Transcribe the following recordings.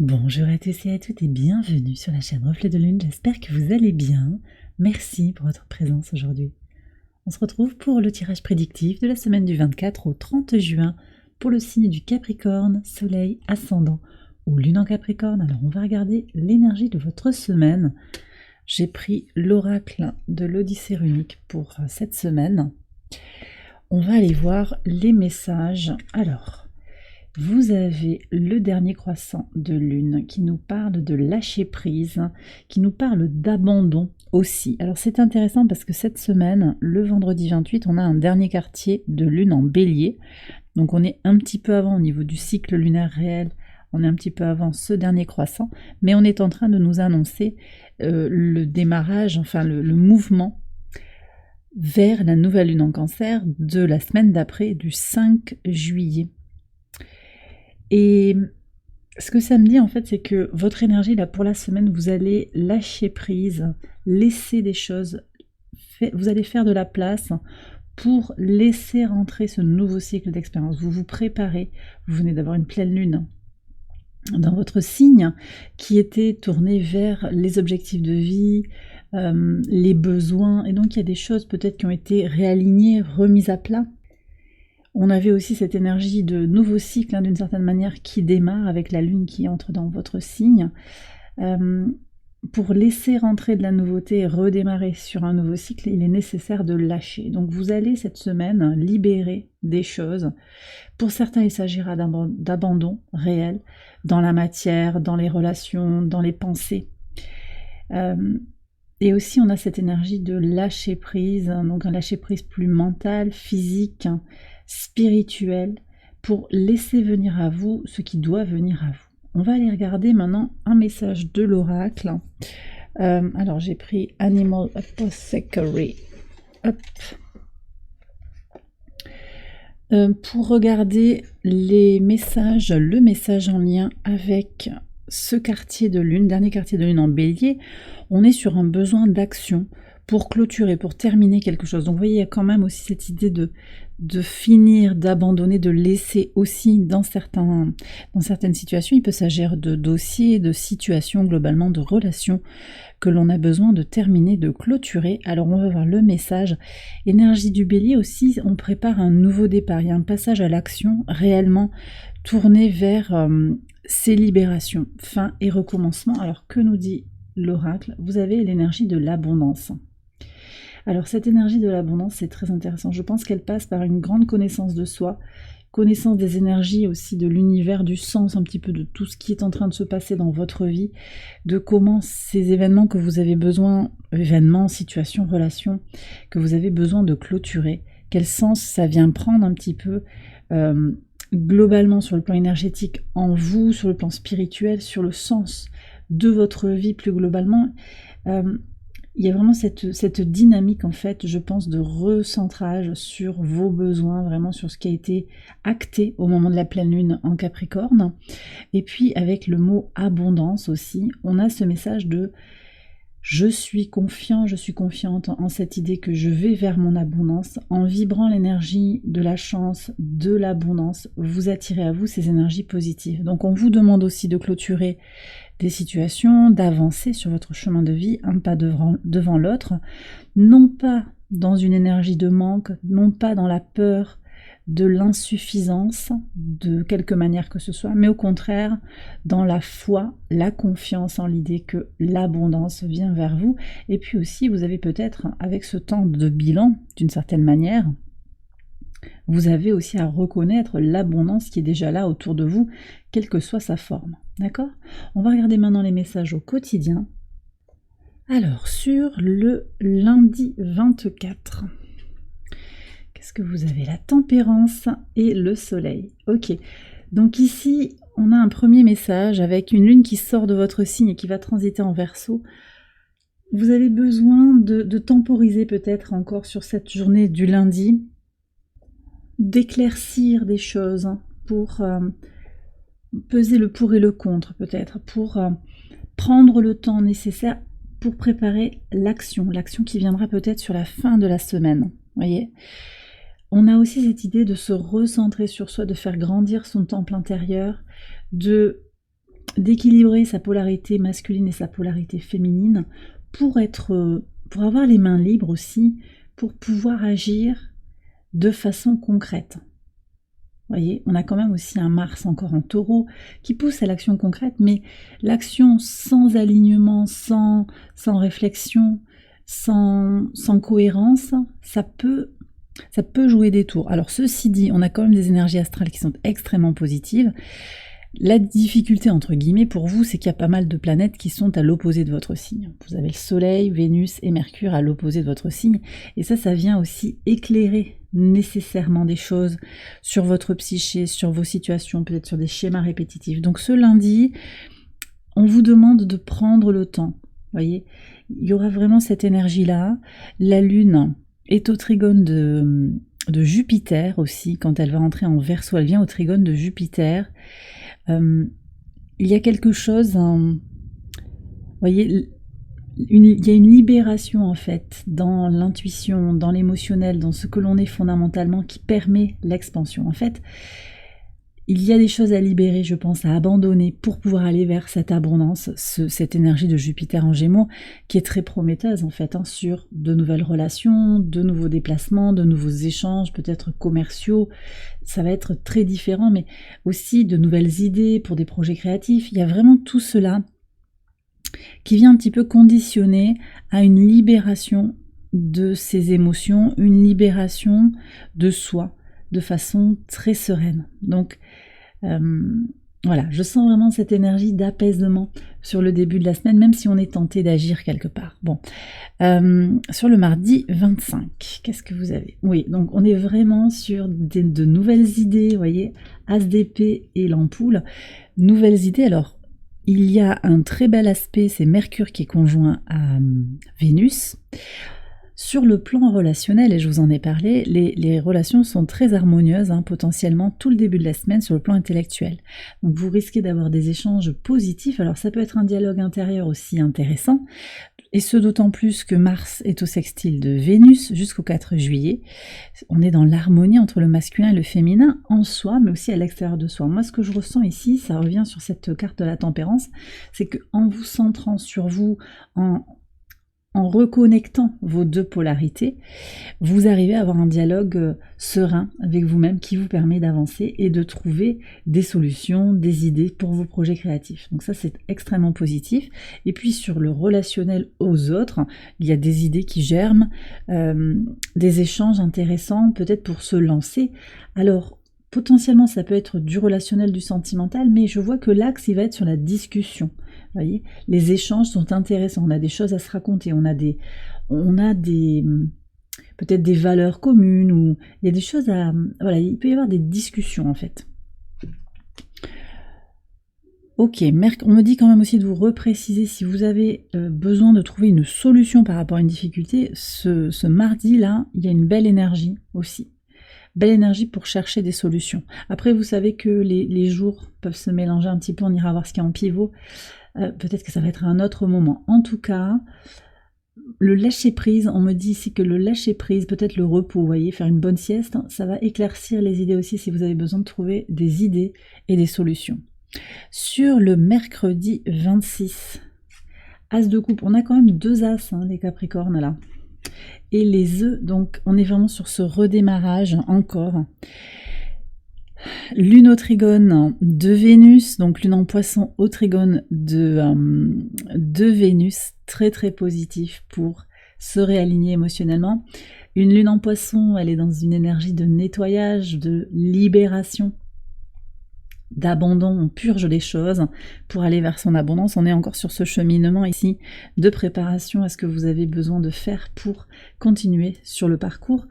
Bonjour à tous et à toutes et bienvenue sur la chaîne Reflet de Lune, j'espère que vous allez bien. Merci pour votre présence aujourd'hui. On se retrouve pour le tirage prédictif de la semaine du 24 au 30 juin pour le signe du Capricorne, Soleil, Ascendant ou Lune en Capricorne. Alors on va regarder l'énergie de votre semaine. J'ai pris l'oracle de l'Odyssée runique pour cette semaine. On va aller voir les messages. Alors, vous avez le dernier croissant de lune qui nous parle de lâcher prise, qui nous parle d'abandon aussi. Alors c'est intéressant parce que cette semaine, le vendredi 28, on a un dernier quartier de lune en bélier. Donc on est un petit peu avant au niveau du cycle lunaire réel, on est un petit peu avant ce dernier croissant, mais on est en train de nous annoncer le démarrage, enfin le mouvement vers la nouvelle lune en cancer de la semaine d'après, du 5 juillet. Et ce que ça me dit en fait, c'est que votre énergie là pour la semaine, vous allez lâcher prise, laisser des choses, vous allez faire de la place pour laisser rentrer ce nouveau cycle d'expérience. Vous vous préparez, vous venez d'avoir une pleine lune dans votre signe qui était tourné vers les objectifs de vie, les besoins, et donc il y a des choses peut-être qui ont été réalignées, remises à plat. On avait aussi cette énergie de nouveau cycle, d'une certaine manière, qui démarre avec la lune qui entre dans votre signe. Pour laisser rentrer de la nouveauté et redémarrer sur un nouveau cycle, il est nécessaire de lâcher. Donc vous allez cette semaine libérer des choses. Pour certains, il s'agira d'abandon réel dans la matière, dans les relations, dans les pensées. Et aussi, on a cette énergie de lâcher prise, donc un lâcher prise plus mental, physique, spirituel, pour laisser venir à vous ce qui doit venir à vous. On va aller regarder maintenant un message de l'oracle. Alors j'ai pris Animal Apothecary. Hop. Pour regarder les messages, le message en lien avec ce quartier de lune, dernier quartier de lune en bélier, on est sur un besoin d'action pour clôturer, pour terminer quelque chose. Donc vous voyez, il y a quand même aussi cette idée de finir, d'abandonner, de laisser aussi dans certaines situations. Il peut s'agir de dossiers, de situations, globalement de relations que l'on a besoin de terminer, de clôturer. Alors on va voir le message. Énergie du bélier aussi, on prépare un nouveau départ. Il y a un passage à l'action réellement tourné vers ces libérations, fin et recommencement. Alors que nous dit l'oracle? Vous avez l'énergie de l'abondance. Alors cette énergie de l'abondance, c'est très intéressant. Je pense qu'elle passe par une grande connaissance de soi, connaissance des énergies aussi, de l'univers, du sens un petit peu de tout ce qui est en train de se passer dans votre vie, de comment ces événements que vous avez besoin, événements, situations, relations, que vous avez besoin de clôturer, quel sens ça vient prendre un petit peu globalement sur le plan énergétique en vous, sur le plan spirituel, sur le sens de votre vie plus globalement. Il y a vraiment cette dynamique en fait, je pense, de recentrage sur vos besoins, vraiment sur ce qui a été acté au moment de la pleine lune en Capricorne. Et puis avec le mot abondance aussi, on a ce message de je suis confiant, je suis confiante en cette idée que je vais vers mon abondance. En vibrant l'énergie de la chance, de l'abondance, vous attirez à vous ces énergies positives. Donc on vous demande aussi de clôturer des situations, d'avancer sur votre chemin de vie, un pas devant l'autre, non pas dans une énergie de manque, non pas dans la peur de l'insuffisance de quelque manière que ce soit, mais au contraire dans la foi, la confiance en l'idée que l'abondance vient vers vous. Et puis aussi, vous avez peut-être, avec ce temps de bilan, d'une certaine manière, vous avez aussi à reconnaître l'abondance qui est déjà là autour de vous, quelle que soit sa forme. D'accord? On va regarder maintenant les messages au quotidien. Alors, sur le lundi 24, qu'est-ce que vous avez? La tempérance et le soleil. Ok, donc ici, on a un premier message avec une lune qui sort de votre signe et qui va transiter en Verseau. Vous avez besoin de temporiser peut-être encore sur cette journée du lundi, d'éclaircir des choses pour peser le pour et le contre peut-être, pour prendre le temps nécessaire pour préparer l'action qui viendra peut-être sur la fin de la semaine. Voyez, on a aussi cette idée de se recentrer sur soi, de faire grandir son temple intérieur, de d'équilibrer sa polarité masculine et sa polarité féminine pour avoir les mains libres aussi, pour pouvoir agir de façon concrète. Vous voyez, on a quand même aussi un Mars encore en Taureau qui pousse à l'action concrète, mais l'action sans alignement, sans réflexion, sans cohérence, ça peut jouer des tours. Alors ceci dit, on a quand même des énergies astrales qui sont extrêmement positives. La difficulté, entre guillemets, pour vous, c'est qu'il y a pas mal de planètes qui sont à l'opposé de votre signe. Vous avez le Soleil, Vénus et Mercure à l'opposé de votre signe, et ça vient aussi éclairer nécessairement des choses sur votre psyché, sur vos situations, peut-être sur des schémas répétitifs. Donc ce lundi, on vous demande de prendre le temps. Vous voyez, il y aura vraiment cette énergie-là. La Lune est au trigone de Jupiter aussi, quand elle va entrer en Verseau, elle vient au trigone de Jupiter. Il y a quelque chose, vous voyez, il y a une libération en fait dans l'intuition, dans l'émotionnel, dans ce que l'on est fondamentalement qui permet l'expansion. En fait, il y a des choses à libérer, je pense, à abandonner pour pouvoir aller vers cette abondance, cette énergie de Jupiter en Gémeaux qui est très prometteuse en fait, sur de nouvelles relations, de nouveaux déplacements, de nouveaux échanges, peut-être commerciaux. Ça va être très différent, mais aussi de nouvelles idées pour des projets créatifs. Il y a vraiment tout cela qui vient un petit peu conditionner à une libération de ses émotions, une libération de soi de façon très sereine. Donc voilà, je sens vraiment cette énergie d'apaisement sur le début de la semaine, même si on est tenté d'agir quelque part. Bon, sur le mardi 25, qu'est-ce que vous avez? Oui, donc on est vraiment sur de nouvelles idées, vous voyez, As d'épée et l'ampoule, nouvelles idées. Alors, il y a un très bel aspect, c'est Mercure qui est conjoint à Vénus. Sur le plan relationnel, et je vous en ai parlé, les relations sont très harmonieuses, potentiellement tout le début de la semaine sur le plan intellectuel. Donc vous risquez d'avoir des échanges positifs, alors ça peut être un dialogue intérieur aussi intéressant, et ce d'autant plus que Mars est au sextile de Vénus jusqu'au 4 juillet. On est dans l'harmonie entre le masculin et le féminin en soi, mais aussi à l'extérieur de soi. Moi, ce que je ressens ici, ça revient sur cette carte de la tempérance, c'est qu'en vous centrant sur vous, en reconnectant vos deux polarités, vous arrivez à avoir un dialogue serein avec vous-même qui vous permet d'avancer et de trouver des solutions, des idées pour vos projets créatifs. Donc ça, c'est extrêmement positif. Et puis sur le relationnel aux autres, il y a des idées qui germent, des échanges intéressants peut-être pour se lancer. Alors, potentiellement, ça peut être du relationnel, du sentimental, mais je vois que l'axe, il va être sur la discussion. Vous voyez, les échanges sont intéressants, on a des choses à se raconter, on a des peut-être des valeurs communes, ou il y a des choses à... Voilà, il peut y avoir des discussions en fait. Ok, on me dit quand même aussi de vous repréciser si vous avez besoin de trouver une solution par rapport à une difficulté. Ce mardi-là, il y a une belle énergie aussi. Belle énergie pour chercher des solutions. Après, vous savez que les jours peuvent se mélanger un petit peu, on ira voir ce qu'il y a en pivot. Peut-être que ça va être à un autre moment. En tout cas, le lâcher-prise, on me dit ici que le lâcher-prise, peut-être le repos, vous voyez, faire une bonne sieste, ça va éclaircir les idées aussi si vous avez besoin de trouver des idées et des solutions. Sur le mercredi 26, As de coupe, on a quand même deux As, les Capricornes là. Et les œufs, donc on est vraiment sur ce redémarrage encore. Lune au trigone de Vénus, donc lune en poisson au trigone de Vénus, très très positif pour se réaligner émotionnellement. Une lune en poisson, elle est dans une énergie de nettoyage, de libération, d'abandon, on purge les choses pour aller vers son abondance. On est encore sur ce cheminement ici de préparation à ce que vous avez besoin de faire pour continuer sur le parcours.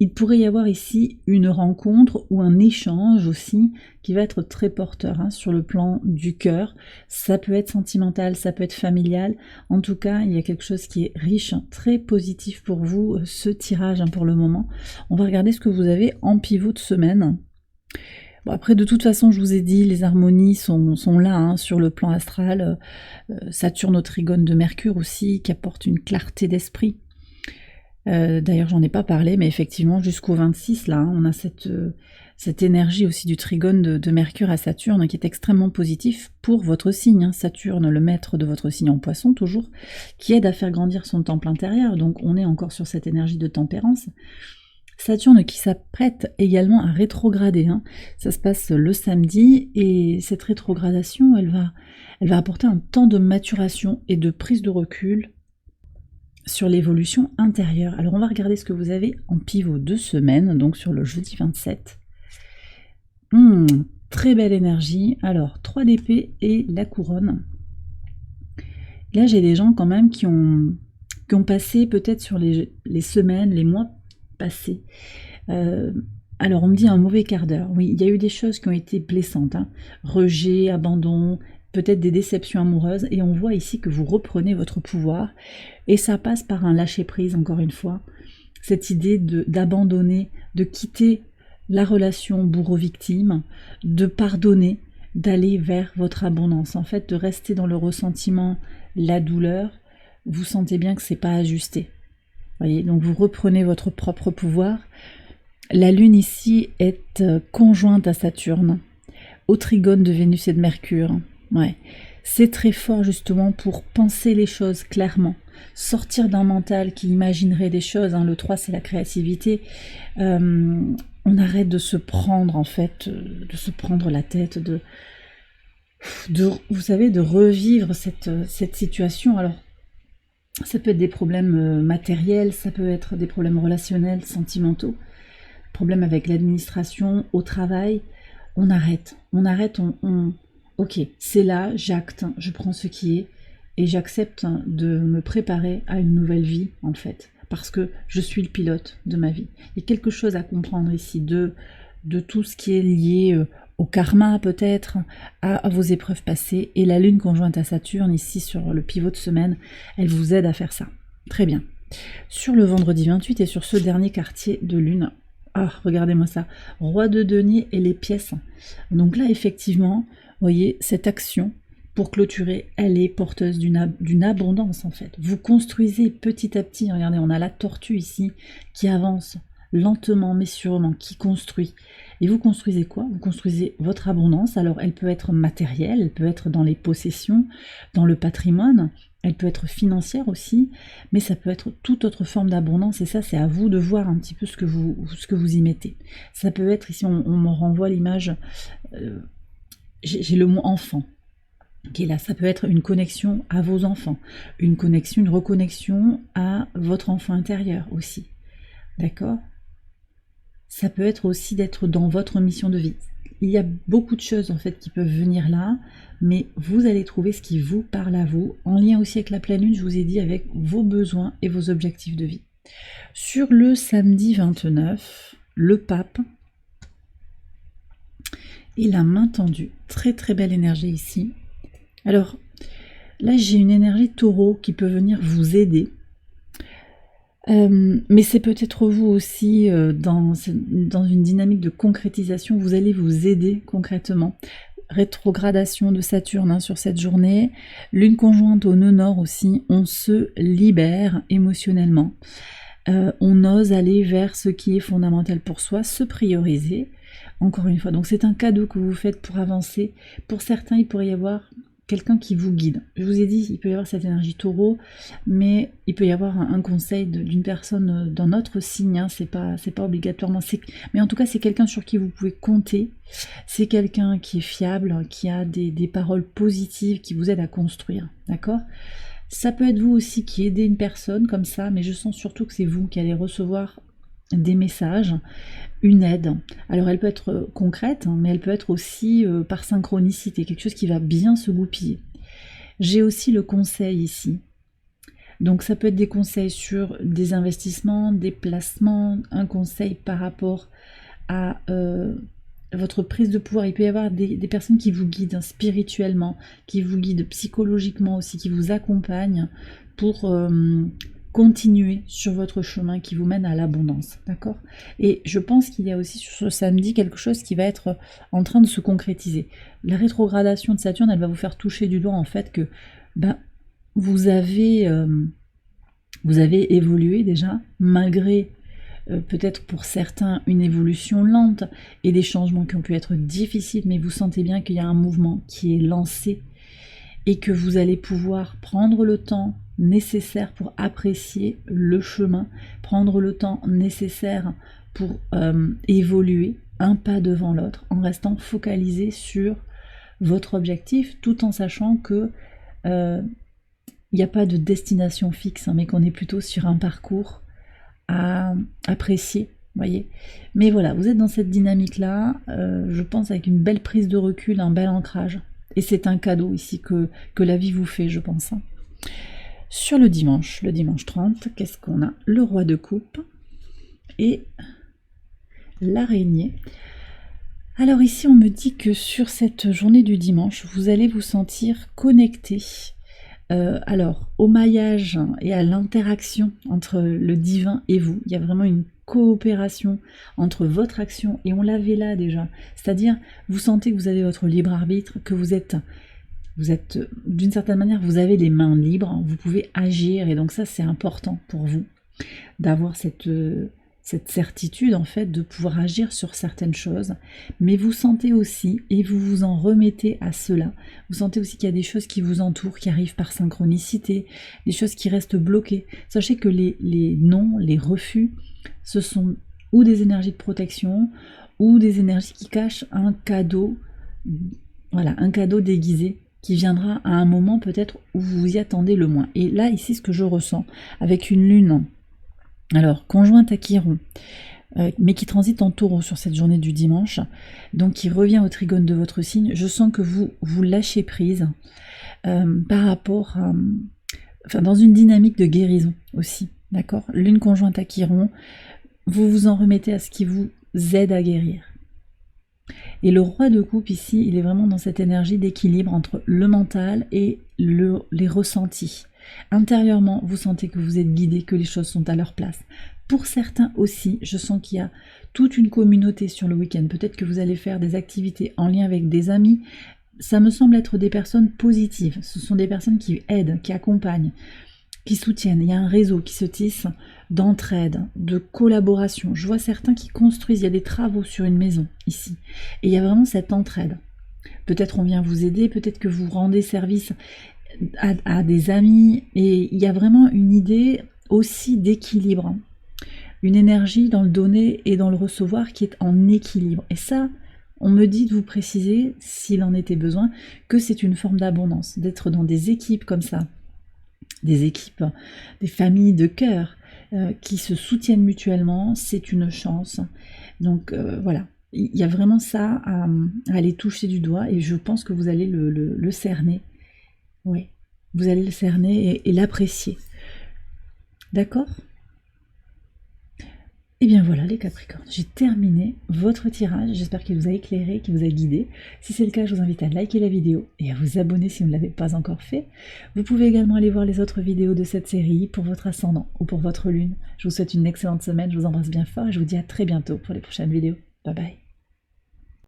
Il pourrait y avoir ici une rencontre ou un échange aussi qui va être très porteur sur le plan du cœur. Ça peut être sentimental, ça peut être familial. En tout cas, il y a quelque chose qui est riche, très positif pour vous, ce tirage pour le moment. On va regarder ce que vous avez en pivot de semaine. Bon, après, de toute façon, je vous ai dit, les harmonies sont là sur le plan astral. Saturne au trigone de Mercure aussi, qui apporte une clarté d'esprit. D'ailleurs, j'en ai pas parlé, mais effectivement, jusqu'au 26, là, on a cette énergie aussi du trigone de Mercure à Saturne qui est extrêmement positif pour votre signe. Saturne, le maître de votre signe en Poisson, toujours, qui aide à faire grandir son temple intérieur. Donc, on est encore sur cette énergie de tempérance. Saturne qui s'apprête également à rétrograder. Ça se passe le samedi et cette rétrogradation, elle va apporter un temps de maturation et de prise de recul sur l'évolution intérieure. Alors on va regarder ce que vous avez en pivot de semaine, donc sur le jeudi 27. Très belle énergie. Alors 3 d'épée et la couronne. Là j'ai des gens quand même qui ont passé peut-être sur les semaines, les mois passés. Alors on me dit un mauvais quart d'heure. Oui, il y a eu des choses qui ont été blessantes. Rejet, abandon, peut-être des déceptions amoureuses, et on voit ici que vous reprenez votre pouvoir, et ça passe par un lâcher-prise, encore une fois, cette idée d'abandonner, de quitter la relation bourreau-victime, de pardonner, d'aller vers votre abondance, en fait, de rester dans le ressentiment, la douleur, vous sentez bien que c'est pas ajusté. Voyez, donc vous reprenez votre propre pouvoir. La Lune ici est conjointe à Saturne, au trigone de Vénus et de Mercure. Ouais, c'est très fort justement pour penser les choses clairement, sortir d'un mental qui imaginerait des choses. Le 3 c'est la créativité. On arrête de se prendre en fait, de se prendre la tête, vous savez, de revivre cette situation. Alors ça peut être des problèmes matériels, ça peut être des problèmes relationnels, sentimentaux, problèmes avec l'administration, au travail. On arrête, ok, c'est là, j'acte, je prends ce qui est, et j'accepte de me préparer à une nouvelle vie, en fait, parce que je suis le pilote de ma vie. Il y a quelque chose à comprendre ici, de tout ce qui est lié au karma, peut-être, à vos épreuves passées, et la Lune conjointe à Saturne, ici, sur le pivot de semaine, elle vous aide à faire ça. Très bien. Sur le vendredi 28, et sur ce dernier quartier de Lune, regardez-moi ça, roi de denier et les pièces. Donc là, effectivement, vous voyez, cette action, pour clôturer, elle est porteuse d'une abondance, en fait. Vous construisez petit à petit, regardez, on a la tortue ici, qui avance lentement mais sûrement, qui construit. Et vous construisez quoi? Vous construisez votre abondance. Alors, elle peut être matérielle, elle peut être dans les possessions, dans le patrimoine, elle peut être financière aussi, mais ça peut être toute autre forme d'abondance, et ça, c'est à vous de voir un petit peu ce que vous y mettez. Ça peut être, ici, on me renvoie l'image, j'ai le mot enfant, qui est là. Ça peut être une connexion à vos enfants, une reconnexion à votre enfant intérieur aussi, d'accord? Ça peut être aussi d'être dans votre mission de vie. Il y a beaucoup de choses en fait qui peuvent venir là, mais vous allez trouver ce qui vous parle à vous, en lien aussi avec la pleine lune, je vous ai dit, avec vos besoins et vos objectifs de vie. Sur le samedi 29, le pape et la main tendue. Très très belle énergie ici. Alors là j'ai une énergie taureau qui peut venir vous aider. Mais c'est peut-être vous aussi dans une dynamique de concrétisation, vous allez vous aider concrètement. Rétrogradation de Saturne sur cette journée, lune conjointe au nœud nord aussi, on se libère émotionnellement. On ose aller vers ce qui est fondamental pour soi, se prioriser, encore une fois. Donc c'est un cadeau que vous faites pour avancer. Pour certains, il pourrait y avoir quelqu'un qui vous guide. Je vous ai dit, il peut y avoir cette énergie taureau, mais il peut y avoir un conseil d'une personne d'un autre signe, c'est pas obligatoirement, mais en tout cas c'est quelqu'un sur qui vous pouvez compter, c'est quelqu'un qui est fiable, qui a des paroles positives, qui vous aide à construire, d'accord? Ça peut être vous aussi qui aidez une personne comme ça, mais je sens surtout que c'est vous qui allez recevoir des messages, une aide. Alors elle peut être concrète, mais elle peut être aussi par synchronicité, quelque chose qui va bien se goupiller. J'ai aussi le conseil ici. Donc ça peut être des conseils sur des investissements, des placements, un conseil par rapport à votre prise de pouvoir. Il peut y avoir des personnes qui vous guident spirituellement, qui vous guident psychologiquement aussi, qui vous accompagnent pour continuer sur votre chemin qui vous mène à l'abondance, d'accord? Et je pense qu'il y a aussi sur ce samedi quelque chose qui va être en train de se concrétiser. La rétrogradation de Saturne, elle va vous faire toucher du doigt en fait que vous avez Vous avez évolué déjà, malgré peut-être pour certains une évolution lente et des changements qui ont pu être difficiles, mais vous sentez bien qu'il y a un mouvement qui est lancé et que vous allez pouvoir prendre le temps nécessaire pour apprécier le chemin, prendre le temps nécessaire pour évoluer un pas devant l'autre en restant focalisé sur votre objectif, tout en sachant que il n'y a pas de destination fixe, hein, mais qu'on est plutôt sur un parcours à apprécier, voyez. Mais voilà, vous êtes dans cette dynamique-là, je pense avec une belle prise de recul, un bel ancrage. Et c'est un cadeau ici que la vie vous fait, je pense. Sur le dimanche 30, qu'est-ce qu'on a? Le roi de coupe et l'araignée. Alors ici, on me dit que sur cette journée du dimanche, vous allez vous sentir connecté alors au maillage et à l'interaction entre le divin et vous. Il y a vraiment une coopération entre votre action, et on l'avait là déjà, c'est-à-dire vous sentez que vous avez votre libre arbitre, que vous êtes d'une certaine manière, vous avez les mains libres, vous pouvez agir, et donc ça c'est important pour vous d'avoir cette certitude en fait de pouvoir agir sur certaines choses, mais vous sentez aussi, et vous vous en remettez à cela, vous sentez aussi qu'il y a des choses qui vous entourent, qui arrivent par synchronicité, des choses qui restent bloquées. Sachez que les non, les refus, ce sont ou des énergies de protection, ou des énergies qui cachent un cadeau, voilà, un cadeau déguisé, qui viendra à un moment peut-être où vous vous y attendez le moins. Et là, ici, ce que je ressens, avec une lune, alors, conjointe à Chiron, mais qui transite en Taureau sur cette journée du dimanche, donc qui revient au trigone de votre signe, je sens que vous lâchez prise par rapport à, enfin, dans une dynamique de guérison aussi, d'accord? Lune conjointe à Chiron, vous vous en remettez à ce qui vous aide à guérir. Et le roi de coupe ici, il est vraiment dans cette énergie d'équilibre entre le mental et les ressentis. Intérieurement, vous sentez que vous êtes guidé, que les choses sont à leur place. Pour certains aussi, je sens qu'il y a toute une communauté sur le week-end. Peut-être que vous allez faire des activités en lien avec des amis. Ça me semble être des personnes positives. Ce sont des personnes qui aident, qui accompagnent, qui soutiennent. Il y a un réseau qui se tisse d'entraide, de collaboration. Je vois certains qui construisent. Il y a des travaux sur une maison ici. Et il y a vraiment cette entraide. Peut-être on vient vous aider, peut-être que vous rendez service à des amis, et il y a vraiment une idée aussi d'équilibre, une énergie dans le donner et dans le recevoir qui est en équilibre. Et ça, on me dit de vous préciser, s'il en était besoin, que c'est une forme d'abondance, d'être dans des équipes comme ça, des équipes, des familles de cœur qui se soutiennent mutuellement, c'est une chance. Donc voilà, il y a vraiment ça à aller toucher du doigt, et je pense que vous allez le cerner. Oui, vous allez le cerner et l'apprécier. D'accord? Et bien voilà les Capricornes, j'ai terminé votre tirage. J'espère qu'il vous a éclairé, qu'il vous a guidé. Si c'est le cas, je vous invite à liker la vidéo et à vous abonner si vous ne l'avez pas encore fait. Vous pouvez également aller voir les autres vidéos de cette série pour votre ascendant ou pour votre lune. Je vous souhaite une excellente semaine, je vous embrasse bien fort et je vous dis à très bientôt pour les prochaines vidéos. Bye bye.